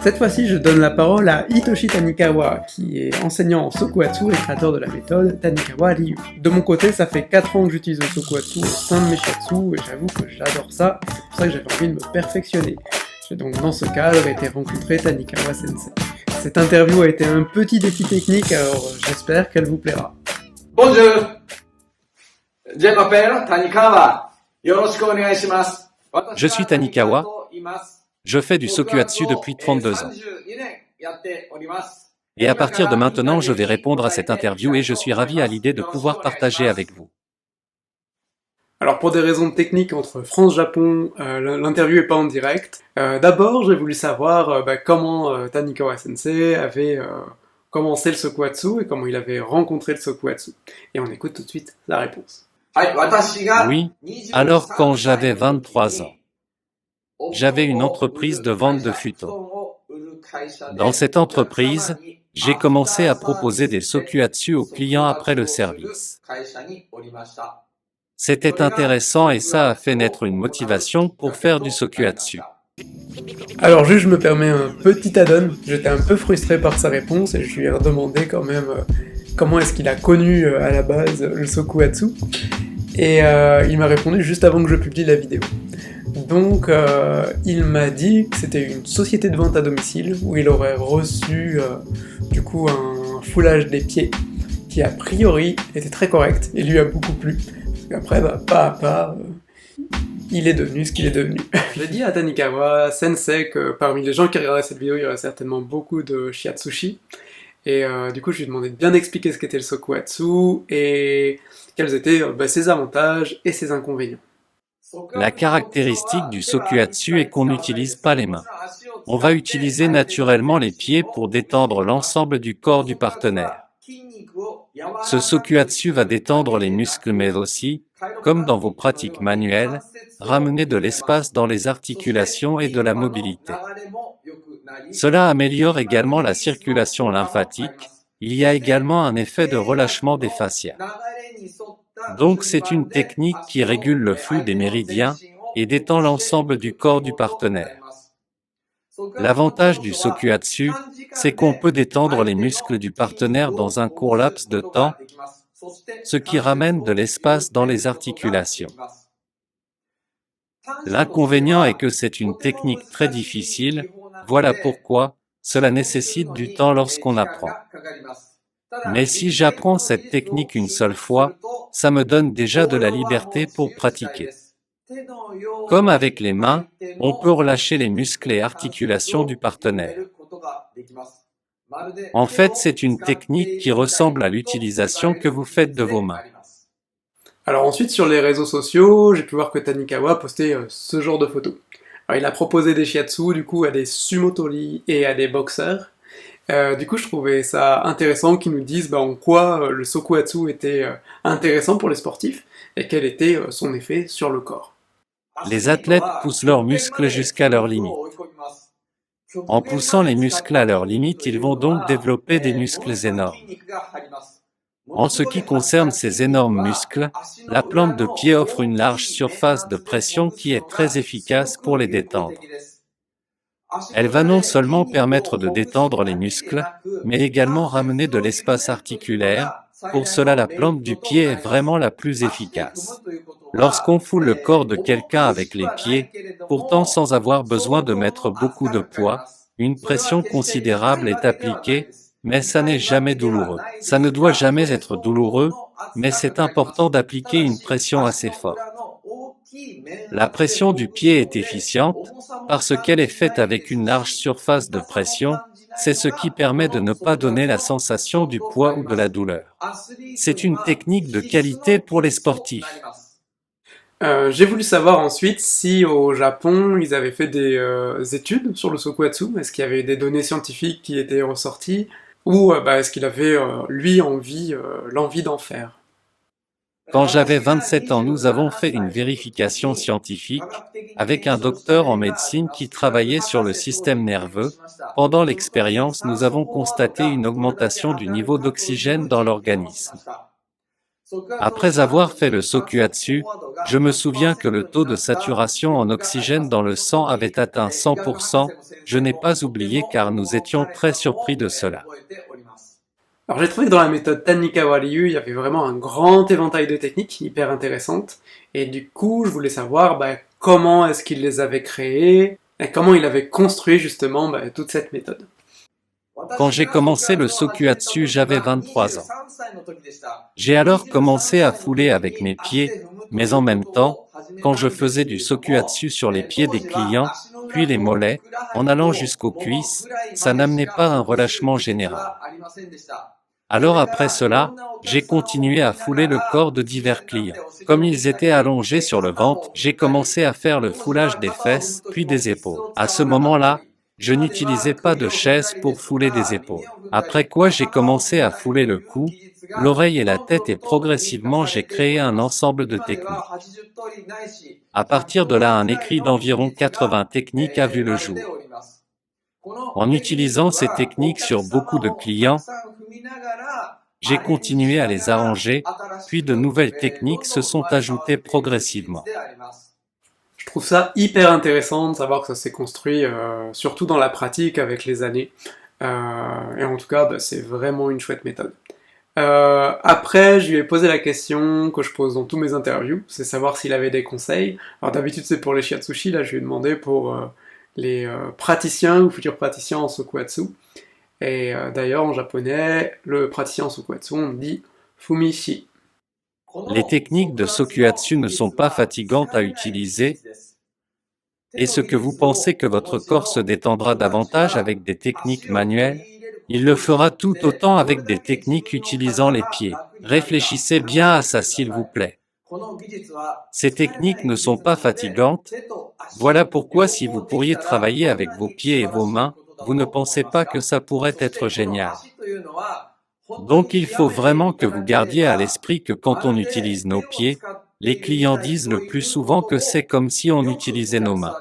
Cette fois-ci, je donne la parole à Hitoshi Tanikawa, qui est enseignant en Sokuhatsu et créateur de la méthode Tanikawa Ryu. De mon côté, ça fait 4 ans que j'utilise le Sokuhatsu au sein de mes shiatsu, et j'avoue que j'adore ça, et c'est pour ça que j'avais envie de me perfectionner. J'ai donc dans ce cadre été rencontrer Tanikawa Sensei. Cette interview a été un petit défi technique, alors j'espère qu'elle vous plaira. Bonjour, je m'appelle Tanikawa. Yoroshiku onegaishimasu. Je suis Tanikawa. Je fais du Sokuhatsu depuis 32 ans. Et à partir de maintenant, je vais répondre à cette interview et je suis ravi à l'idée de pouvoir partager avec vous. Alors pour des raisons techniques entre France-Japon, l'interview est pas en direct. D'abord, j'ai voulu savoir comment Tanikawa Sensei avait commencé le Sokuhatsu et comment il avait rencontré le Sokuhatsu. Et on écoute tout de suite la réponse. Oui, alors quand j'avais 23 ans, j'avais une entreprise de vente de futons. Dans cette entreprise, j'ai commencé à proposer des Sokuhatsu aux clients après le service. C'était intéressant et ça a fait naître une motivation pour faire du Sokuhatsu. Alors juste, je me permets un petit add-on. J'étais un peu frustré par sa réponse et je lui ai redemandé quand même comment est-ce qu'il a connu à la base le Sokuhatsu. Et il m'a répondu juste avant que je publie la vidéo. Donc il m'a dit que c'était une société de vente à domicile où il aurait reçu du coup un foulage des pieds qui a priori était très correct et lui a beaucoup plu. Après, pas à pas, il est devenu ce qu'il est devenu. J'ai dit à Tanikawa Sensei que parmi les gens qui regarderaient cette vidéo, il y aurait certainement beaucoup de shiatsushi. Et du coup, je lui ai demandé de bien expliquer ce qu'était le Sokuhatsu et quels étaient ses avantages et ses inconvénients. La caractéristique du Sokuhatsu est qu'on n'utilise pas les mains. On va utiliser naturellement les pieds pour détendre l'ensemble du corps du partenaire. Ce Sokuhatsu va détendre les muscles mais aussi, comme dans vos pratiques manuelles, ramener de l'espace dans les articulations et de la mobilité. Cela améliore également la circulation lymphatique. Il y a également un effet de relâchement des fascias. Donc c'est une technique qui régule le flux des méridiens et détend l'ensemble du corps du partenaire. L'avantage du Sokuhatsu, c'est qu'on peut détendre les muscles du partenaire dans un court laps de temps, ce qui ramène de l'espace dans les articulations. L'inconvénient est que c'est une technique très difficile, voilà pourquoi cela nécessite du temps lorsqu'on apprend. Mais si j'apprends cette technique une seule fois, ça me donne déjà de la liberté pour pratiquer. Comme avec les mains, on peut relâcher les muscles et articulations du partenaire. En fait, c'est une technique qui ressemble à l'utilisation que vous faites de vos mains. Alors ensuite, sur les réseaux sociaux, j'ai pu voir que Tanikawa postait ce genre de photos. Alors il a proposé des shiatsu, du coup, à des sumotori et à des boxeurs. Du coup, je trouvais ça intéressant qu'ils nous disent en quoi le Sokuhatsu était intéressant pour les sportifs et quel était son effet sur le corps. Les athlètes poussent leurs muscles jusqu'à leurs limites. En poussant les muscles à leurs limites, ils vont donc développer des muscles énormes. En ce qui concerne ces énormes muscles, la plante de pied offre une large surface de pression qui est très efficace pour les détendre. Elle va non seulement permettre de détendre les muscles, mais également ramener de l'espace articulaire. Pour cela, la plante du pied est vraiment la plus efficace. Lorsqu'on foule le corps de quelqu'un avec les pieds, pourtant sans avoir besoin de mettre beaucoup de poids, une pression considérable est appliquée, mais ça n'est jamais douloureux. Ça ne doit jamais être douloureux, mais c'est important d'appliquer une pression assez forte. La pression du pied est efficiente, parce qu'elle est faite avec une large surface de pression, c'est ce qui permet de ne pas donner la sensation du poids ou de la douleur. C'est une technique de qualité pour les sportifs. J'ai voulu savoir ensuite si au Japon ils avaient fait des études sur le Sokuhatsu, est-ce qu'il y avait des données scientifiques qui étaient ressorties, ou est-ce qu'il avait lui l'envie d'en faire. Quand j'avais 27 ans, nous avons fait une vérification scientifique avec un docteur en médecine qui travaillait sur le système nerveux. Pendant l'expérience, nous avons constaté une augmentation du niveau d'oxygène dans l'organisme. Après avoir fait le Sokuatsu, je me souviens que le taux de saturation en oxygène dans le sang avait atteint 100%, je n'ai pas oublié car nous étions très surpris de cela. Alors j'ai trouvé que dans la méthode Tanikawa Ryu, il y avait vraiment un grand éventail de techniques hyper intéressantes, et du coup je voulais savoir comment est-ce qu'il les avait créées, et comment il avait construit justement toute cette méthode. Quand j'ai commencé le Sokuatsu, j'avais 23 ans. J'ai alors commencé à fouler avec mes pieds, mais en même temps, quand je faisais du Sokuatsu sur les pieds des clients, puis les mollets, en allant jusqu'aux cuisses, ça n'amenait pas un relâchement général. Alors après cela, j'ai continué à fouler le corps de divers clients. Comme ils étaient allongés sur le ventre, j'ai commencé à faire le foulage des fesses, puis des épaules. À ce moment-là, je n'utilisais pas de chaise pour fouler des épaules. Après quoi j'ai commencé à fouler le cou, l'oreille et la tête et progressivement j'ai créé un ensemble de techniques. À partir de là un écrit d'environ 80 techniques a vu le jour. En utilisant ces techniques sur beaucoup de clients, j'ai continué à les arranger, puis de nouvelles techniques se sont ajoutées progressivement. Je trouve ça hyper intéressant de savoir que ça s'est construit, surtout dans la pratique avec les années. Et en tout cas, c'est vraiment une chouette méthode. Après, je lui ai posé la question que je pose dans tous mes interviews, c'est savoir s'il avait des conseils. Alors d'habitude c'est pour les shiatsushi, là je lui ai demandé pour les praticiens ou futurs praticiens en Sokuatsu. Et d'ailleurs en japonais, le praticien en Sokuatsu on dit Fumishi. Les techniques de Sokuatsu ne sont pas fatigantes à utiliser. Est-ce que vous pensez que votre corps se détendra davantage avec des techniques manuelles? Il le fera tout autant avec des techniques utilisant les pieds. Réfléchissez bien à ça s'il vous plaît. Ces techniques ne sont pas fatigantes. Voilà pourquoi si vous pourriez travailler avec vos pieds et vos mains, vous ne pensez pas que ça pourrait être génial. Donc il faut vraiment que vous gardiez à l'esprit que quand on utilise nos pieds, les clients disent le plus souvent que c'est comme si on utilisait nos mains.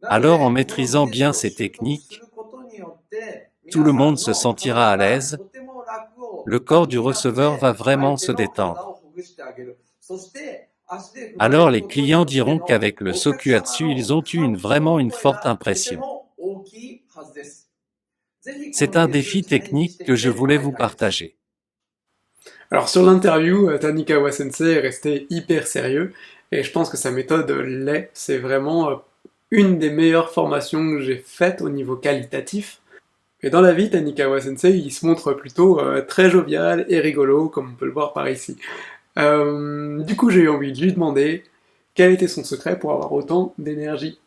Alors en maîtrisant bien ces techniques, tout le monde se sentira à l'aise, le corps du receveur va vraiment se détendre. Alors les clients diront qu'avec le Sokuatsu, ils ont eu vraiment une forte impression. C'est un défi technique que je voulais vous partager. Alors sur l'interview, Tanikawa Sensei est resté hyper sérieux, et je pense que sa méthode l'est. C'est vraiment une des meilleures formations que j'ai faites au niveau qualitatif. Et dans la vie, Tanikawa Sensei, il se montre plutôt très jovial et rigolo, comme on peut le voir par ici. Du coup, j'ai eu envie de lui demander quel était son secret pour avoir autant d'énergie.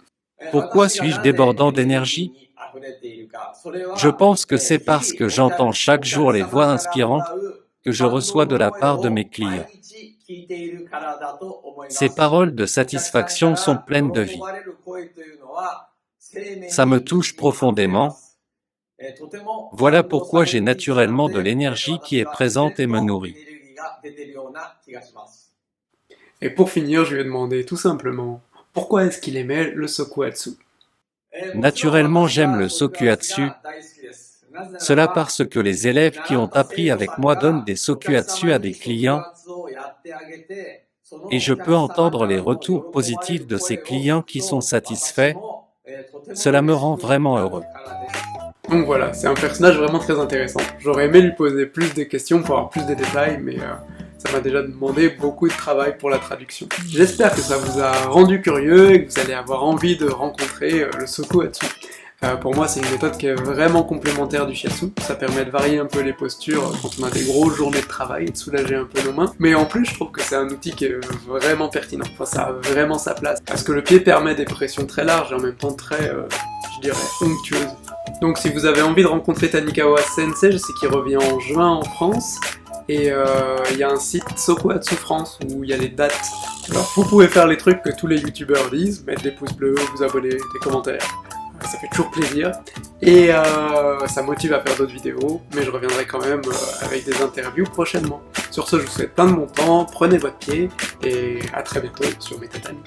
Pourquoi suis-je débordant d'énergie? Je pense que c'est parce que j'entends chaque jour les voix inspirantes que je reçois de la part de mes clients. Ces paroles de satisfaction sont pleines de vie. Ça me touche profondément. Voilà pourquoi j'ai naturellement de l'énergie qui est présente et me nourrit. Et pour finir, je lui ai demandé tout simplement pourquoi est-ce qu'il aimait le Sokuatsu. Naturellement, j'aime le Sokuatsu. Cela parce que les élèves qui ont appris avec moi donnent des Sokuatsu à des clients et je peux entendre les retours positifs de ces clients qui sont satisfaits. Cela me rend vraiment heureux. Donc voilà, c'est un personnage vraiment très intéressant. J'aurais aimé lui poser plus de questions pour avoir plus de détails, mais ça m'a déjà demandé beaucoup de travail pour la traduction. J'espère que ça vous a rendu curieux et que vous allez avoir envie de rencontrer le Sokuatsu. Pour moi, c'est une méthode qui est vraiment complémentaire du shiatsu. Ça permet de varier un peu les postures quand on a des grosses journées de travail et de soulager un peu nos mains. Mais en plus, je trouve que c'est un outil qui est vraiment pertinent. Enfin, ça a vraiment sa place. Parce que le pied permet des pressions très larges et en même temps très, je dirais, onctueuses. Donc si vous avez envie de rencontrer Tanikawa Sensei, je sais qu'il revient en juin en France. Et il y a un site Sokuatsu France où il y a les dates. Alors vous pouvez faire les trucs que tous les youtubeurs disent, mettre des pouces bleus, vous abonner, des commentaires. Ça fait toujours plaisir, et ça motive à faire d'autres vidéos, mais je reviendrai quand même avec des interviews prochainement. Sur ce, je vous souhaite plein de bon temps, prenez votre pied, et à très bientôt sur mes tatamis.